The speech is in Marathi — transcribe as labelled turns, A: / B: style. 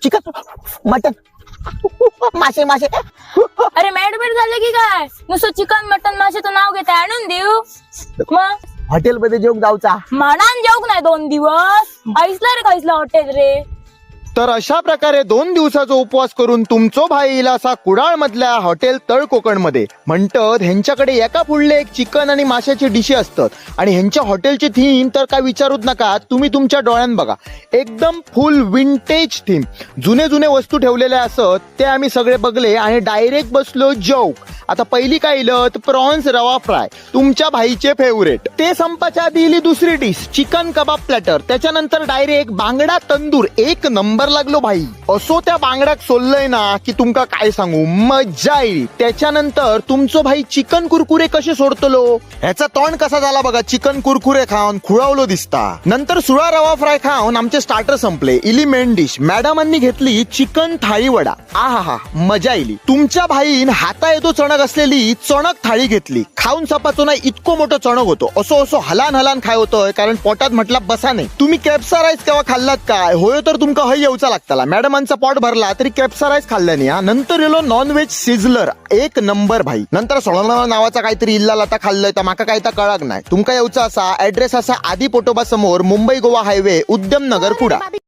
A: चिकन, मटन, मासे मासे.
B: अरे मॅडबेट झाले की काय? नुसतं चिकन मटन माशाचं नाव घेते, आणून देऊ मग.
A: हॉटेलमध्ये जेवून जाऊचा.
B: म्हणान जेवक नाही 2 दिवस. ऐसला रे कैसला हॉटेल रे.
C: तर अशा प्रकारे 2 दिवसाचा उपवास करून तुमचो भाई येईल असा कुडाळ मधल्या हॉटेल तळ कोकण मध्ये. म्हणतात ह्यांच्याकडे एका पुढले एक चिकन आणि माशाची डिशे असतात आणि ह्यांच्या हॉटेलची थीम तर काय विचारूच नका, तुम्ही तुमच्या डोळ्यान बघा. एकदम फुल विंटेज थीम. जुने जुने वस्तू ठेवलेले असत ते आम्ही सगळे बघले आणि डायरेक्ट बसलो जोक. आता पहिली काय इलं तर प्रॉन्स रवा फ्राय, तुमच्या भाईचे फेवरेट. ते संपाच्या आधी इली दुसरी डिश चिकन कबाब प्लॅटर. त्याच्यानंतर डायरेक्ट बांगडा तंदूर. एक नंबर लागलो भाई. असो त्या बांगड्याक सोललंय ना की तुमका काय सांगू, मज्जा येईल. त्याच्यानंतर तुमचो भाई चिकन कुरकुरे कसे सोडतलो, ह्याचा तोंड कसा झाला बघा. चिकन कुरकुरे खाऊन खुळावलो दिसता. नंतर सुळा रवा फ्राय खाऊन आमचे स्टार्टर संपले. इली मेन डिश. मॅडमांनी घेतली चिकन थाळी वडा. आहा मजा येईल. तुमच्या भाईन हाता येतो चणक असलेली चणक थाळी घेतली. खाऊन सपाचो नाही इतको मोठा चणक होतो. असो असो हलान हलान खाय होतोय कारण पोटात म्हटला बसा नाही. तुम्ही कॅप्सा राईस केव्हा खाल्लात काय? होय तर तुमका हय येऊचा लागताला. मॅडमांचा पोट भरला तरी कॅप्सा राईस खाल्ल्याने. नंतर येलो नॉन व्हेज सिझलर. एक नंबर भाई. नंतर सोळा नावाचा काहीतरी इल्ला लाता खाल्लंय तर माका काय तर कळक नाही. तुमका येऊचा असा ऍड्रेस असा आदी पोटोबा समोर मुंबई गोवा हायवे उद्यम नगर कुडा.